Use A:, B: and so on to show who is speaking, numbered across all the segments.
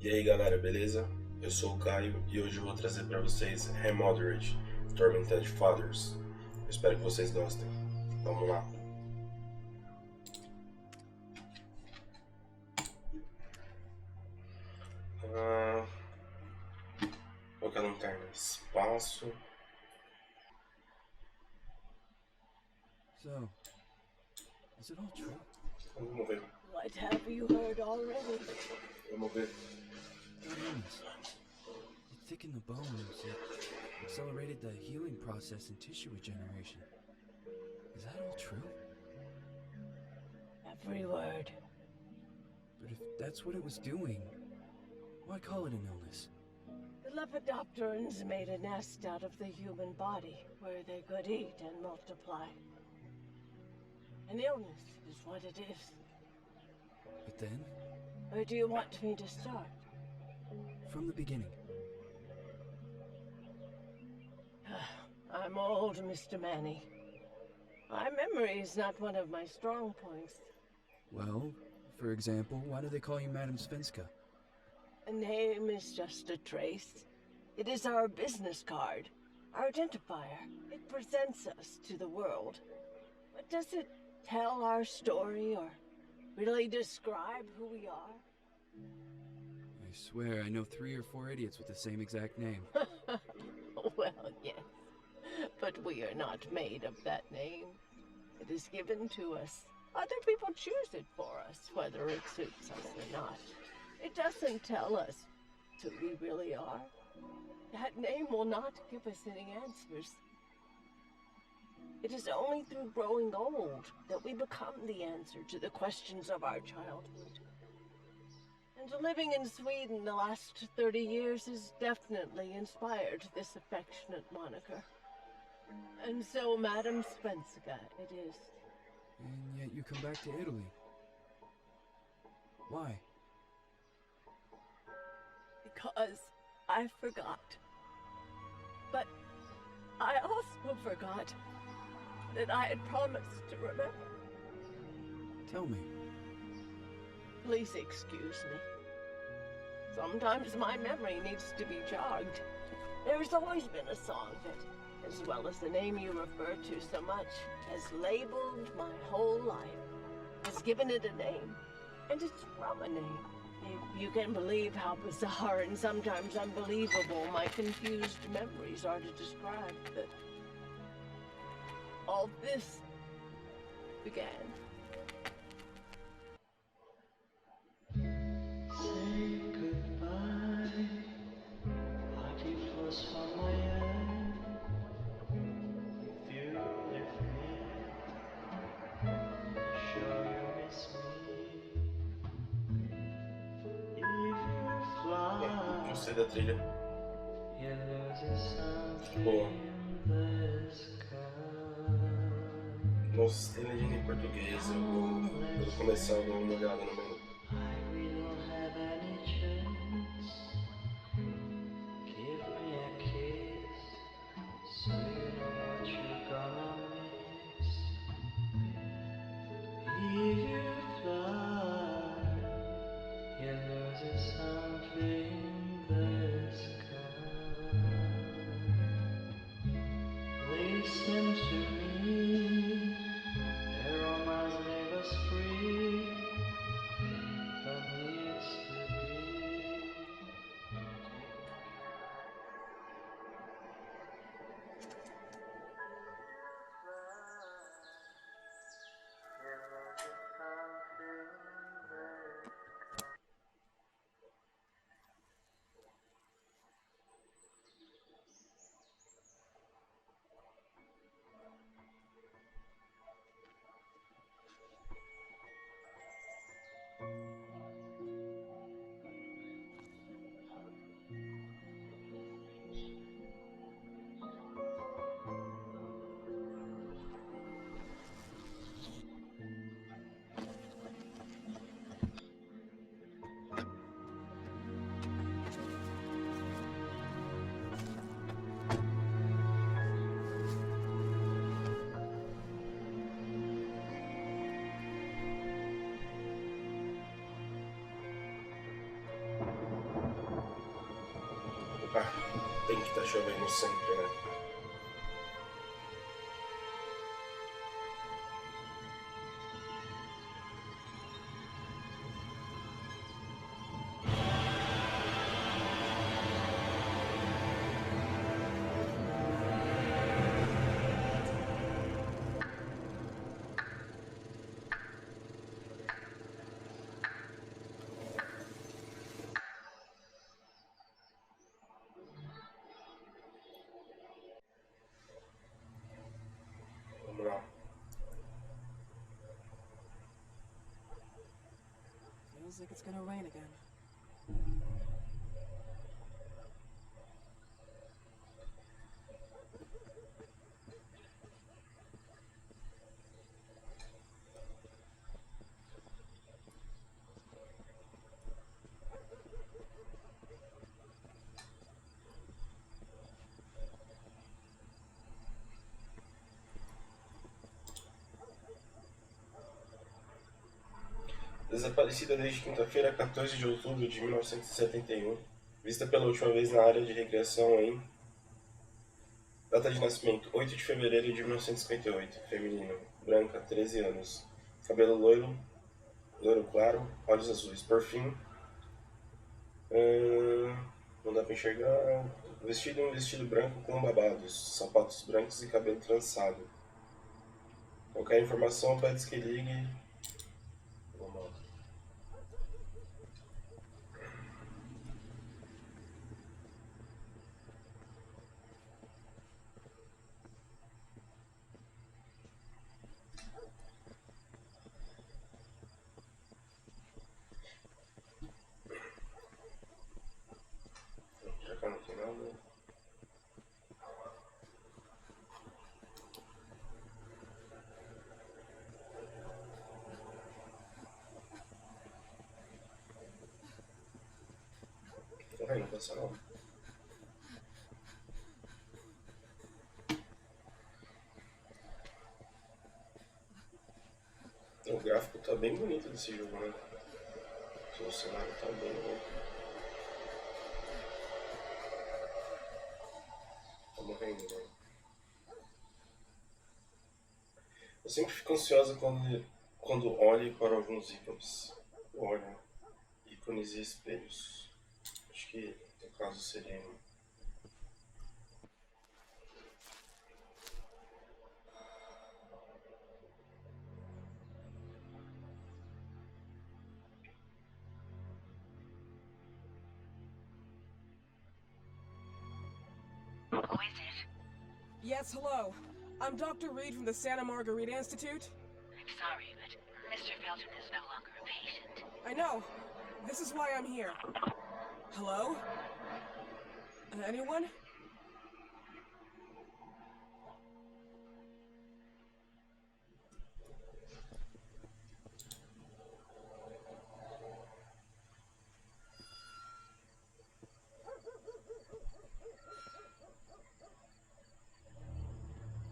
A: E aí galera, beleza? Eu sou o Caio e hoje eu vou trazer para vocês Remothered, Tormented Fathers. Eu espero que vocês gostem. Vamos lá. Colocar a lanterna espaço.
B: So, is it all true?
A: Vamos ver.
C: What have you heard already?
A: Vamos ver.
B: That illness. It thickened the bones. It accelerated the healing process and tissue regeneration. Is that all true?
C: Every word.
B: But if that's what it was doing, why call it an illness?
C: The Lepidopterans made a nest out of the human body where they could eat and multiply. An illness is what it is.
B: But then,
C: Where do you want me to start?
B: from the beginning.
C: I'm old, Mr. Manny. My memory is not one of my strong points.
B: Well, for example, why do they call you Madam Svenska?
C: A name is just a trace. It is our business card, our identifier. It presents us to the world. But does it tell our story or really describe who we are?
B: I swear I know 3 or 4 idiots with the same exact name.
C: Well, yes. But we are not made of that name. It is given to us. Other people choose it for us, whether it suits us or not. It doesn't tell us who we really are. That name will not give us any answers. It is only through growing old that we become the answer to the questions of our childhood. And living in Sweden the last 30 years has definitely inspired this affectionate moniker. And so, Madam Svenska, it is.
B: And yet you come back to Italy. Why?
C: Because I forgot. But I also forgot that I had promised to remember.
B: Tell me.
C: Please excuse me. Sometimes my memory needs to be jogged. There's always been a song that, as well as the name you refer to so much, has labeled my whole life, has given it a name, and it's from a name. If you can believe how bizarre and sometimes unbelievable my confused memories are to describe that all this began.
D: Say goodbye, party flows from my end. If you leave me, sure you miss me. If you fly,
A: Gostei da trilha.
D: you lose
A: Boa.
D: something in the sky.
A: Nossa, tem legenda em português. Eu vou começar a dar uma olhada no menu.
D: We don't have any chance. Give me a kiss, so you know what you're gonna miss. If you fly, you lose something in the sky. Listen to me, the romance leave us free.
A: Ah, tem que estar chovendo sempre, né? Vamos lá.
E: Feels like it's gonna rain again.
A: Desaparecida desde quinta-feira, 14 de outubro de 1971. Vista pela última vez na área de recreação em... Data de nascimento, 8 de fevereiro de 1958. Feminino. Branca, 13 anos. Cabelo loiro, loiro claro, olhos azuis. Por fim... não dá pra enxergar... Vestido em um vestido branco com babados. Sapatos brancos e cabelo trançado. Qualquer informação, pede que ligue... Vamos lá. Já cá não tem nada. Não passa não. O gráfico tá bem bonito desse jogo, né? O cenário tá bem louco. Tá morrendo, né? Eu sempre fico ansiosa quando olho para alguns ícones. Olha, ícones e espelhos. Acho que no caso seria...
F: Who is it?
E: Yes, hello. I'm Dr. Reed from the Santa Margarita Institute.
F: I'm sorry, but Mr. Felton is no longer a patient.
E: I know. This is why I'm here. Hello? Anyone?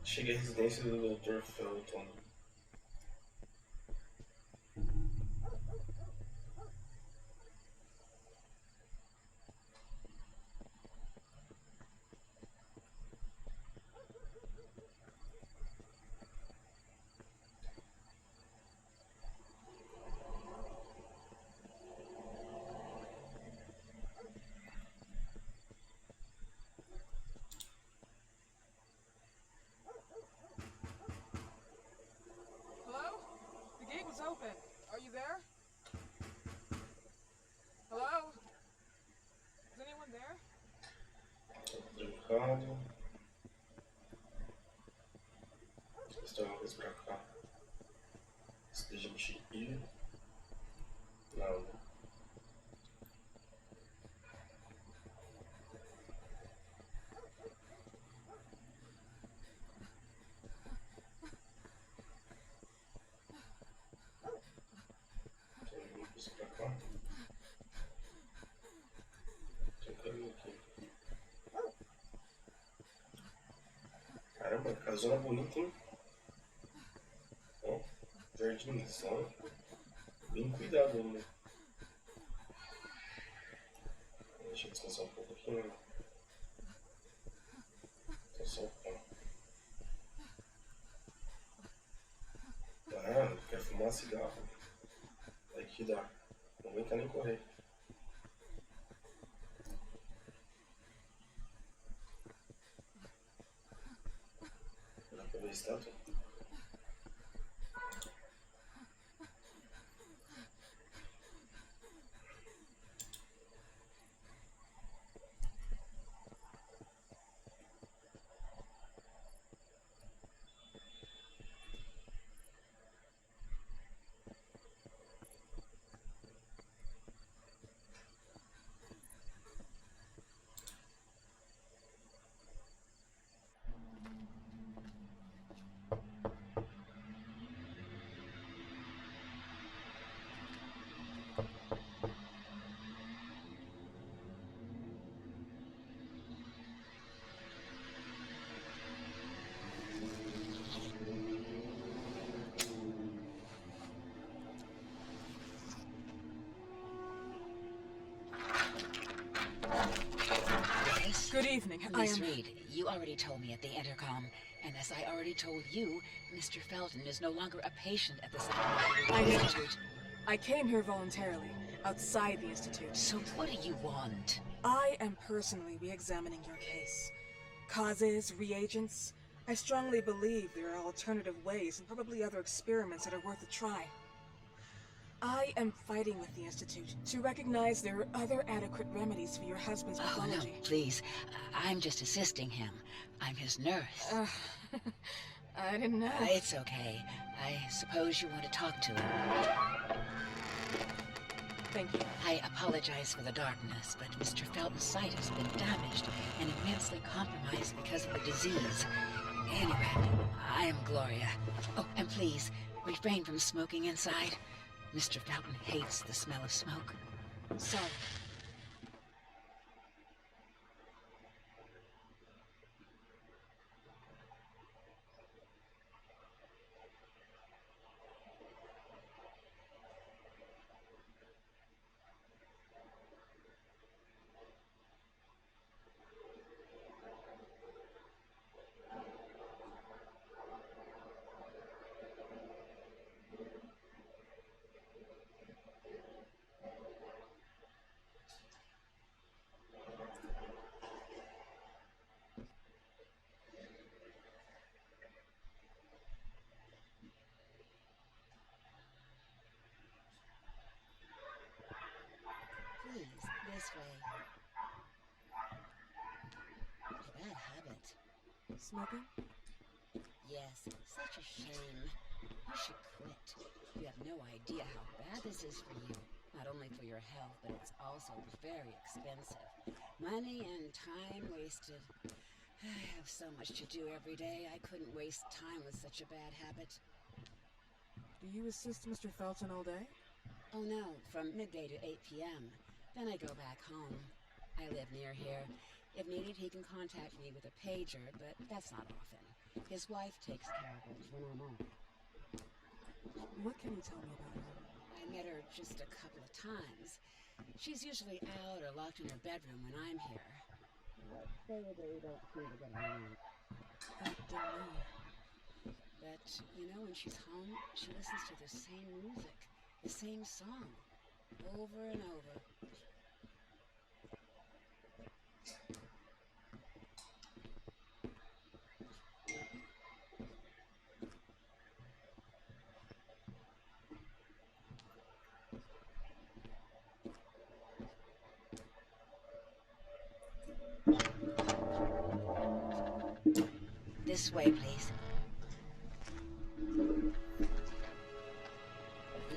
A: Cheguei à residência do Dr. Felton.
E: Hello? The gate was open. Are you there? Hello? Is anyone there?
A: Trancado. Estou uma coisa pra cá. Antes da gente ir. Nada. Tem alguma coisa pra cá. Tem um caminho aqui. Caramba, casona bonita, hein? Ó, jardinzão. Bem cuidado ainda. Deixa eu descansar um pouco aqui, né? Só o pão. Ah, quer fumar cigarro? Vai que dá. Não aguenta nem correr. Dá pra ver a estátua?
E: Good evening.
F: Miss Reed, you already told me at the intercom, and as I already told you, Mr. Felton is no longer a patient at the
E: I know.
F: Institute.
E: I came here voluntarily, outside the Institute.
F: So what do you want?
E: I am personally re-examining your case. Causes, reagents. I strongly believe there are alternative ways and probably other experiments that are worth a try. I am fighting with the Institute to recognize there are other adequate remedies for your husband's
F: Oh,
E: pathology.
F: no, please. I'm just assisting him. I'm his nurse.
E: I didn't know.
F: It's okay. I suppose you want to talk to him.
E: Thank you.
F: I apologize for the darkness, but Mr. Felton's sight has been damaged and immensely compromised because of the disease. Anyway, I am Gloria. Oh, and please, refrain from smoking inside. Mr. Felton hates the smell of smoke.
E: Sorry.
F: Please, this way. Bad habit.
E: Smoking?
F: Yes, such a shame. You should quit. You have no idea how bad this is for you. Not only for your health, but it's also very expensive. Money and time wasted. I have so much to do every day. I couldn't waste time with such a bad habit.
E: Do you assist Mr. Felton all day?
F: Oh no, from midday to 8 p.m. Then I go back home. I live near here. If needed, he can contact me with a pager, but that's not often. His wife takes care of it when I'm off.
E: What can you tell me about her?
F: I met her just a couple of times. She's usually out or locked in her bedroom when I'm here. Let's say they don't seem to get along.
E: I don't know.
F: But, you know, when she's home, she listens to the same music, the same song, over and over. This way, please.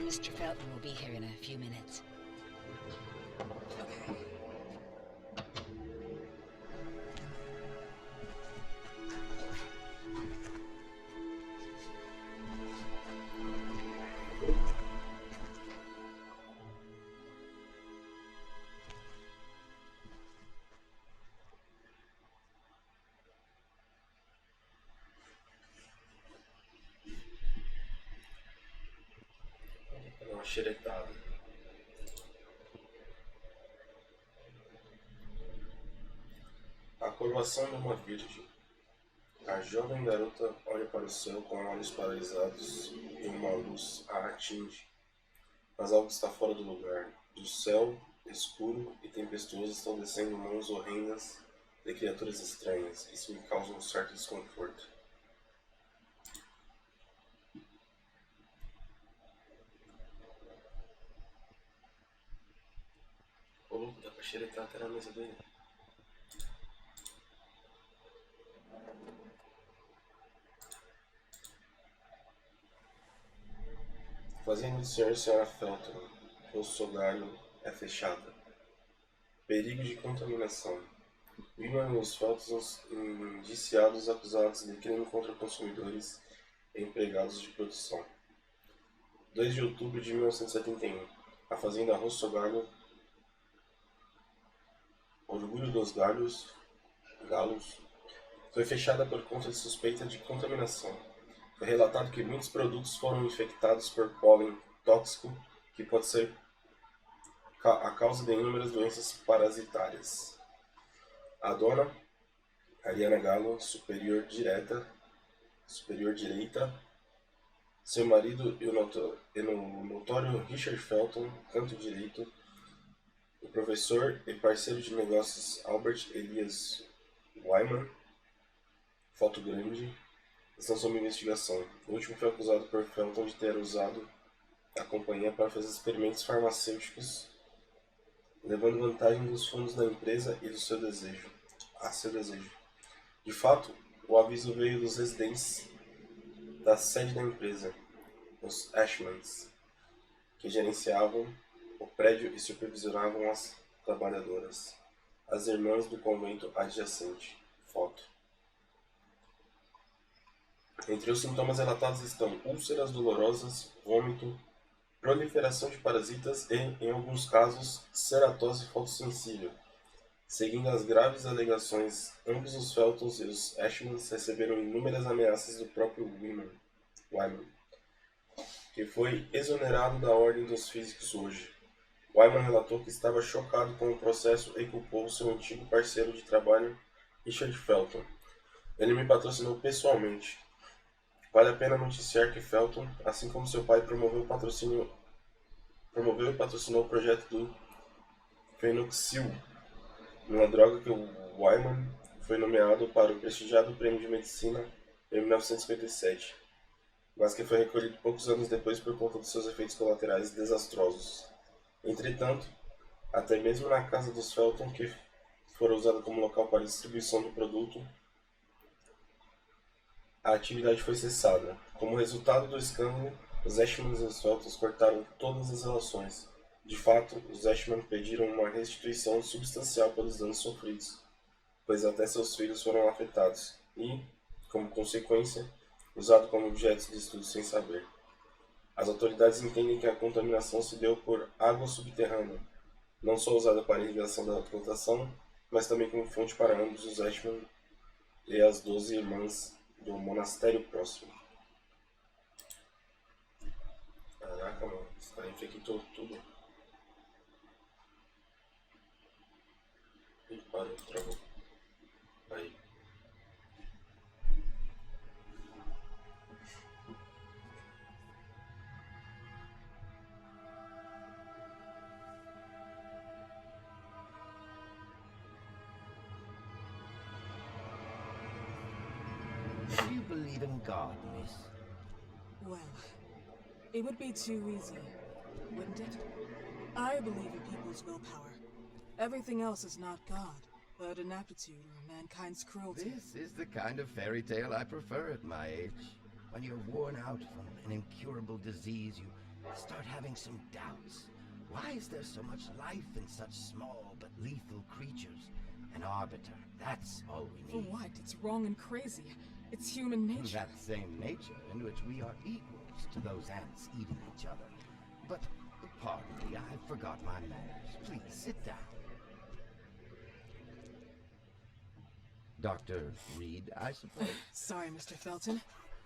F: Mr. Felton will be here in a few minutes.
E: Okay.
A: Uma xeretada. A coroação de uma virgem. A jovem garota olha para o céu com olhos paralisados e uma luz a atinge. Mas algo está fora do lugar. Do céu, escuro e tempestuoso, estão descendo mãos horrendas de criaturas estranhas. Isso me causa um certo desconforto. Ô louco, dá pra xeretar até na mesa dele. Fazenda do Sr. e Sra. Felton. O sogalho é fechada. Perigo de contaminação. William e os Feltons indiciados acusados de crime contra consumidores e empregados de produção. 2 de outubro de 1971. A fazenda Rossogalho, Orgulho dos Galos, foi fechada por conta de suspeita de contaminação. Foi relatado que muitos produtos foram infectados por pólen tóxico que pode ser a causa de inúmeras doenças parasitárias. A dona, Ariana Gallo, superior direita, seu marido e o notório Richard Felton, canto direito, o professor e parceiro de negócios Albert Elias Wyman, foto grande, estão sob investigação. O último foi acusado por Felton de ter usado a companhia para fazer experimentos farmacêuticos, levando vantagem dos fundos da empresa e do seu desejo. De fato, o aviso veio dos residentes da sede da empresa, os Ashmans, que gerenciavam o prédio e supervisionavam as trabalhadoras, as irmãs do convento adjacente. Foto. Entre os sintomas relatados estão úlceras dolorosas, vômito, proliferação de parasitas e, em alguns casos, ceratose fotossensível. Seguindo as graves alegações, ambos os Feltons e os Ashmans receberam inúmeras ameaças do próprio Wyman, que foi exonerado da ordem dos físicos hoje. Wyman relatou que estava chocado com o processo e culpou seu antigo parceiro de trabalho, Richard Felton. Ele me patrocinou pessoalmente. Vale a pena noticiar que Felton, assim como seu pai, promoveu e patrocinou o projeto do Fenoxil, uma droga que o Wyman foi nomeado para o prestigiado Prêmio de Medicina em 1957, mas que foi recolhido poucos anos depois por conta dos seus efeitos colaterais desastrosos. Entretanto, até mesmo na casa dos Felton, que fora usada como local para a distribuição do produto, a atividade foi cessada. Como resultado do escândalo, os Ashmans e os Feltons cortaram todas as relações. De fato, os Ashman pediram uma restituição substancial pelos danos sofridos, pois até seus filhos foram afetados e, como consequência, usados como objetos de estudo sem saber. As autoridades entendem que a contaminação se deu por água subterrânea, não só usada para a irrigação da plantação, mas também como fonte para ambos os Ashman e as 12 irmãs do monastério próximo. Caraca, mano, esse cara infectou tudo. Ih, parou, travou. Aí.
G: Do you believe in God, miss?
E: Well, it would be too easy, wouldn't it? I believe in people's willpower. Everything else is not God, but an aptitude or mankind's cruelty.
G: This is the kind of fairy tale I prefer at my age. When you're worn out from an incurable disease, you start having some doubts. Why is there so much life in such small but lethal creatures? An arbiter, that's all we
E: For
G: need.
E: what? It's wrong and crazy. It's human nature.
G: That same nature in which we are equals to those ants eating each other. But, pardon me, I forgot my manners. Please, sit down. Dr. Reed, I suppose?
E: Sorry, Mr. Felton.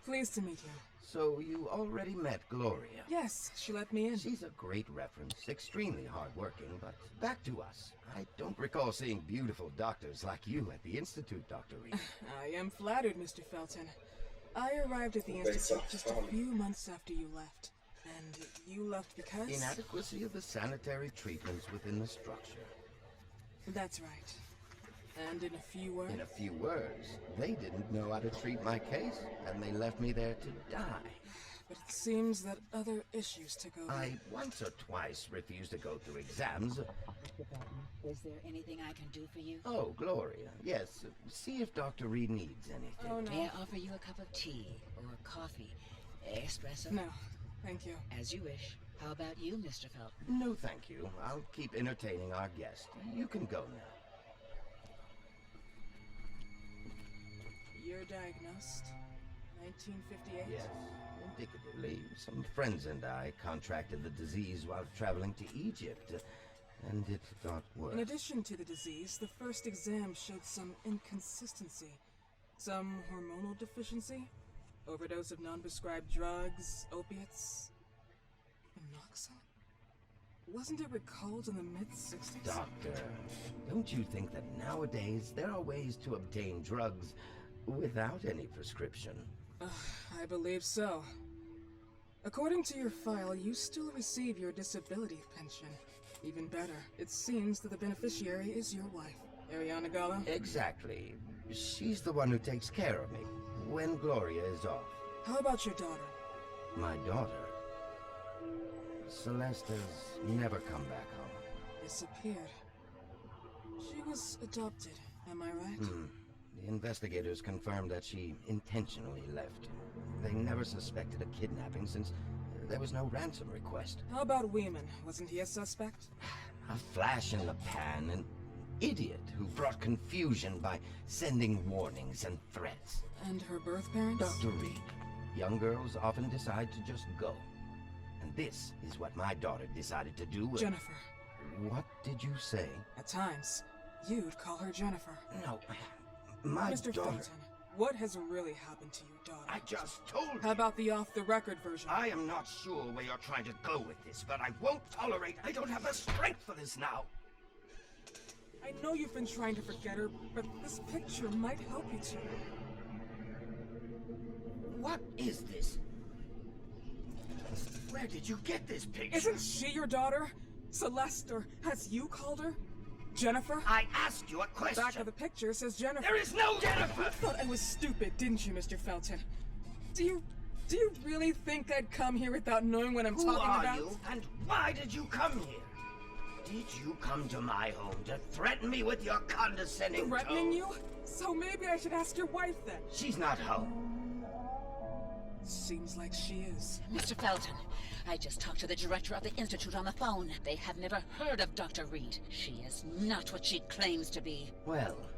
E: Pleased to meet you.
G: So you already met Gloria?
E: Yes, she let me in.
G: She's a great reference, extremely hardworking, but back to us. I don't recall seeing beautiful doctors like you at the Institute, Dr. Reed.
E: I am flattered, Mr. Felton. I arrived at the Institute just a few months after you left. And you left because?
G: Inadequacy of the sanitary treatments within the structure.
E: That's right. And in a few words?
G: In a few words, they didn't know how to treat my case, and they left me there to die.
E: But it seems that other issues took over.
G: I once or twice refused to go through exams.
F: Mr. Felton, is there anything I can do for you?
G: Oh, Gloria, yes. See if Dr. Reed needs anything.
E: Oh, no.
F: May I offer you a cup of tea or coffee? Espresso?
E: No, thank you.
F: As you wish. How about you, Mr. Felton?
G: No, thank you. I'll keep entertaining our guest. You can go now.
E: You're diagnosed? 1958?
G: Yes, indicatively, some friends and I contracted the disease while traveling to Egypt, and it got worse.
E: In addition to the disease, the first exam showed some inconsistency. Some hormonal deficiency? Overdose of non-prescribed drugs, opiates? Monoxide? Wasn't it recalled in the mid-60s?
G: Doctor, don't you think that nowadays there are ways to obtain drugs without any prescription?
E: I believe so. According to your file, you still receive your disability pension. Even better, it seems that the beneficiary is your wife, Ariana Gallo.
G: Exactly. She's the one who takes care of me when Gloria is off.
E: How about your daughter?
G: My daughter, Celeste, has never come back home.
E: Disappeared. She was adopted, am I right?
G: The investigators confirmed that she intentionally left. They never suspected a kidnapping since there was no ransom request.
E: How about Weeman? Wasn't he a suspect?
G: A flash in the pan, an idiot who brought confusion by sending warnings and threats.
E: And her birth parents?
G: Dr. Reed, young girls often decide to just go. And this is what my daughter decided to do with...
E: Jennifer.
G: What did you say?
E: At times, you'd call her Jennifer.
G: No, my
E: Mr.
G: daughter...
E: Felton, what has really happened to your daughter?
G: I just told you.
E: How about the off-the-record version?
G: I am not sure where you're trying to go with this, but I won't tolerate... I don't have the strength for this now.
E: I know you've been trying to forget her, but this picture might help you to.
G: What is this? Where did you get this picture?
E: Isn't she your daughter? Celeste, or has you called her? Jennifer?
G: I asked you a question.
E: Back of the picture says Jennifer.
G: There is no Jennifer!
E: You thought I was stupid, didn't you, Mr. Felton? Do you really think I'd come here without knowing what I'm talking about?
G: Who are you, and why did you come here? Did you come to my home to threaten me with your condescending
E: Threatening
G: tone?
E: you? So maybe I should ask your wife then.
G: She's not home.
E: Seems like she is.
F: Mr. Felton, I just talked to the director of the Institute on the phone. They have never heard of Dr. Reed. She is not what she claims to be.
G: Well,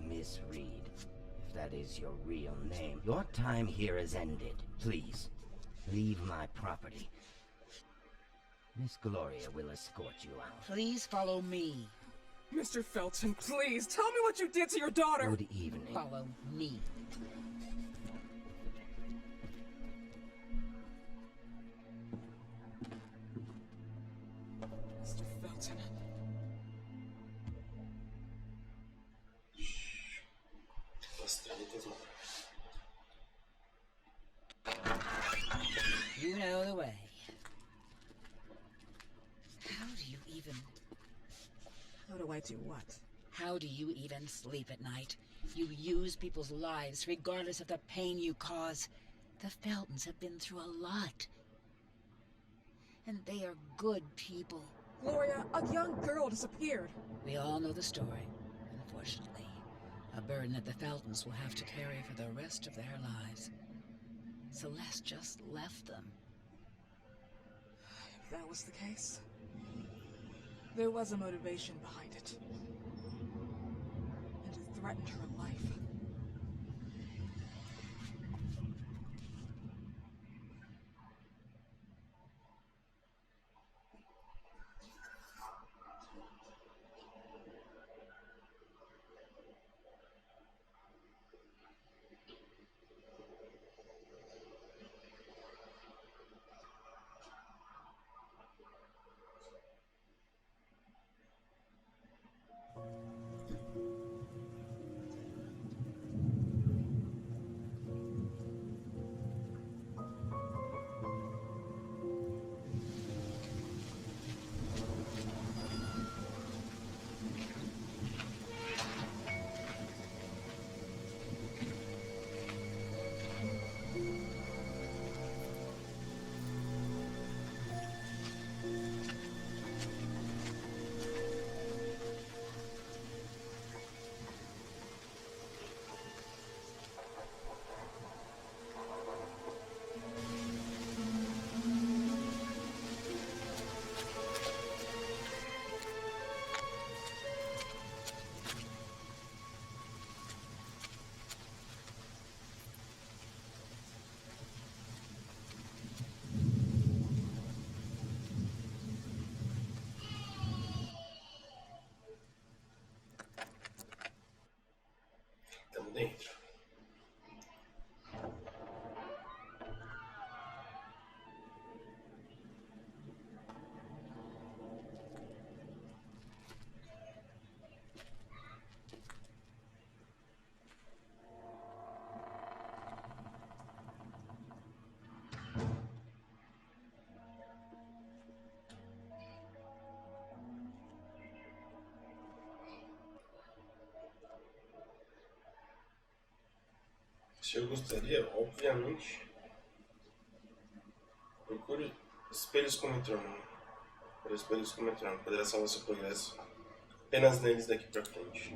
G: Miss Reed, if that is your real name, your time here has ended. Please, leave my property. Miss Gloria will escort you out.
F: Please follow me.
E: Mr. Felton, please, tell me what you did to your daughter!
G: Good evening.
F: Follow me.
E: Mr. Felton.
F: You know the way. How do you even...
E: How do I do what?
F: How do you even sleep at night? You use people's lives regardless of the pain you cause. The Feltons have been through a lot. And they are good people.
E: Gloria, a young girl disappeared.
F: We all know the story, unfortunately. A burden that the Feltons will have to carry for the rest of their lives. Celeste just left them.
E: If that was the case, there was a motivation behind it. And it threatened her life.
A: Se eu gostaria, obviamente. Procure espelhos com metrônomo. Para espelhos com metrônomo. Poderá salvar seu progresso apenas neles daqui pra frente.